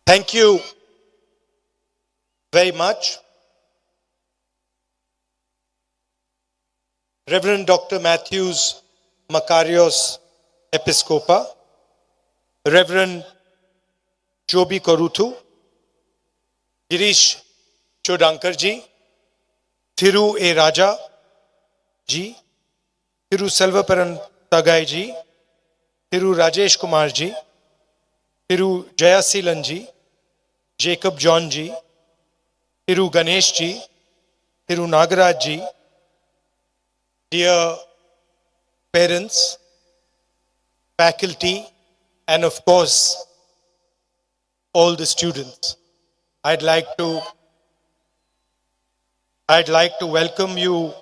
Thank you very much, Reverend Dr. Matthews Makarios Episcopa, Reverend Joby Koruthu, Girish Chodankar ji, Thiru A. Raja ji, Thiru Selvaparan Tagai ji, Thiru Rajesh Kumar ji, Thiru Jayasilan ji, Jacob John ji, Thiru Ganesh ji, Thiru Nagaraj ji, dear parents, faculty, and of course, all the students. I'd like to welcome you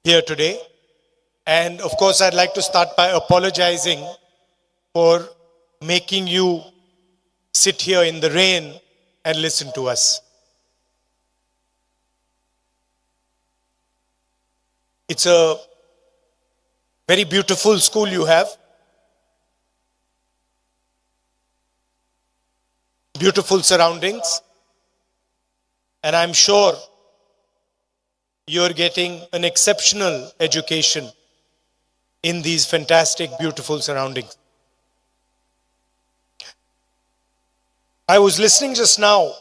here today. And of course, I'd like to start by apologizing for making you sit here in the rain and listen to us. It's a very beautiful school you have. Beautiful surroundings. And I'm sure you're getting an exceptional education in these fantastic, beautiful surroundings. I was listening just now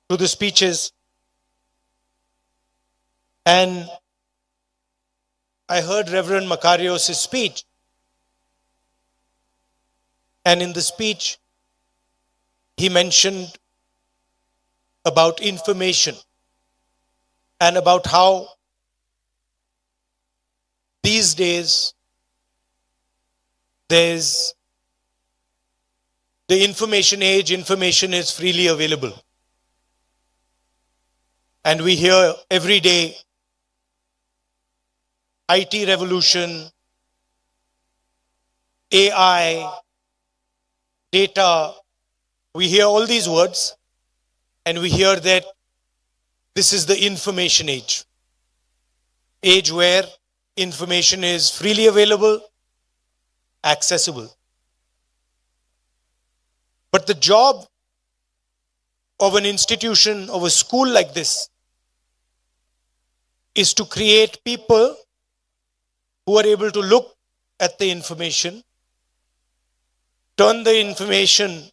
to the speeches, and I heard Reverend Makarios' speech. And in the speech, he mentioned about information and about how these days there's the information age, information is freely available. And we hear every day IT revolution, AI, data. We hear all these words and we hear that this is the information age where information is freely available, accessible. But the job of an institution, of a school like this, is to create people who are able to look at the information, turn the information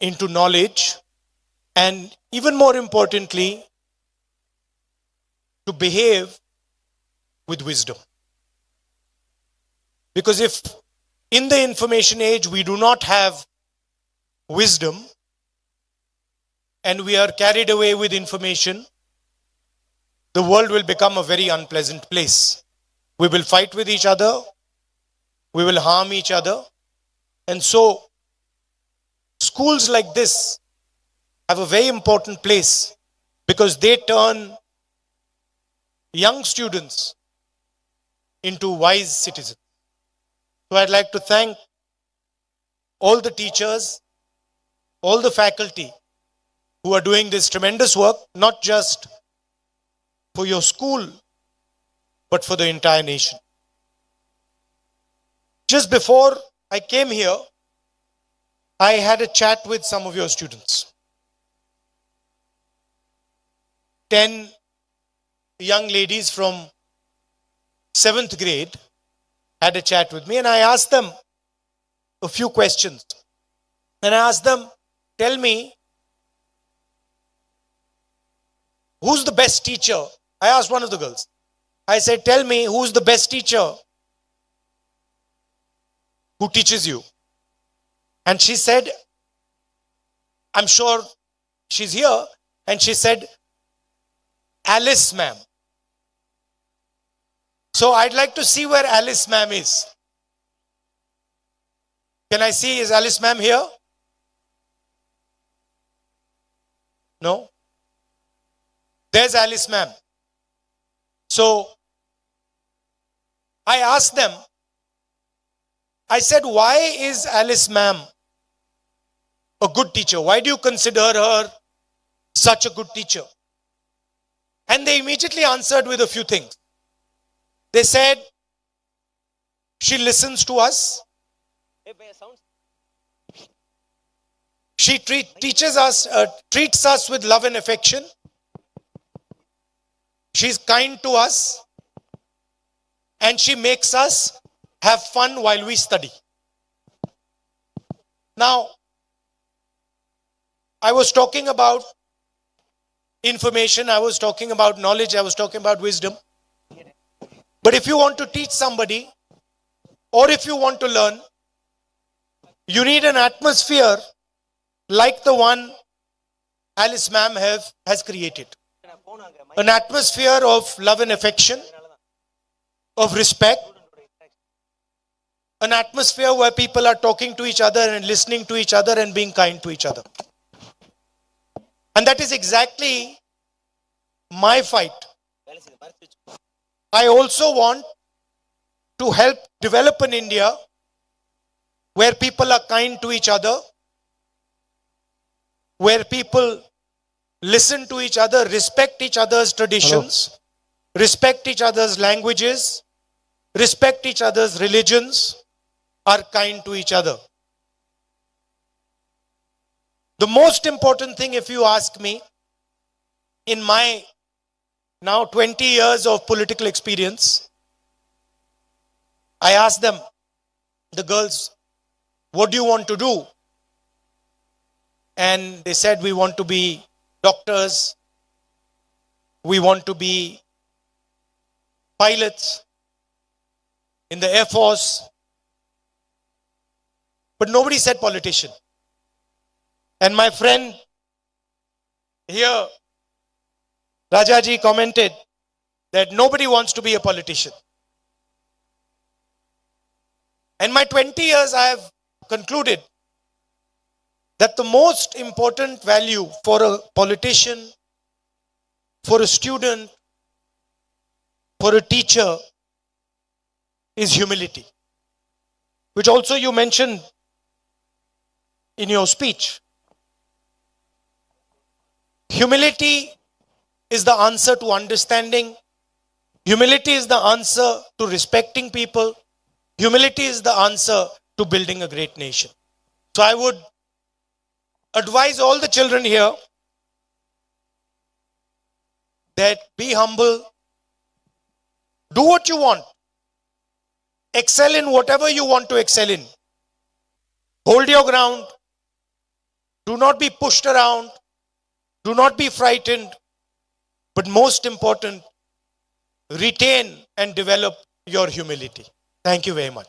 into knowledge, and even more importantly, to behave with wisdom. Because if in the information age we do not have wisdom and we are carried away with information, the world will become a very unpleasant place. We will fight with each other, we will harm each other, and so schools like this have a very important place because they turn young students into wise citizens. So I'd like to thank all the teachers, all the faculty who are doing this tremendous work, not just for your school, but for the entire nation. Just before I came here, I had a chat with some of your students. 10 young ladies from 7th grade had a chat with me, and I asked them a few questions. And I asked them, tell me, who's the best teacher? I asked one of the girls. I said, tell me, who's the best teacher who teaches you? And she said, I'm sure she's here. And she said, Alice ma'am. So I'd like to see where Alice ma'am is. Can I see, is Alice ma'am here? No? There's Alice ma'am. So I asked them, I said, why is Alice ma'am a good teacher? Why do you consider her such a good teacher? And they immediately answered with a few things. They said, she listens to us. She treats us with love and affection. She's kind to us. And she makes us have fun while we study. Now, I was talking about information, I was talking about knowledge, I was talking about wisdom. But if you want to teach somebody, or if you want to learn, you need an atmosphere like the one Alice ma'am has created. An atmosphere of love and affection, of respect, an atmosphere where people are talking to each other and listening to each other and being kind to each other. And that is exactly my fight. I also want to help develop an India where people are kind to each other, where people listen to each other, respect each other's traditions, respect each other's languages, respect each other's religions, are kind to each other. The most important thing, if you ask me, in my now 20 years of political experience, I asked them, the girls, what do you want to do? And they said, we want to be doctors, we want to be pilots in the Air Force, but nobody said politician. And my friend here, Rajaji, commented that nobody wants to be a politician. In my 20 years, I have concluded that the most important value for a politician, for a student, for a teacher is humility, which also you mentioned in your speech. Humility is the answer to understanding. Humility is the answer to respecting people. Humility is the answer to building a great nation. So I would advise all the children here that be humble, do what you want, excel in whatever you want to excel in. Hold your ground, do not be pushed around, do not be frightened, but most important, retain and develop your humility. Thank you very much.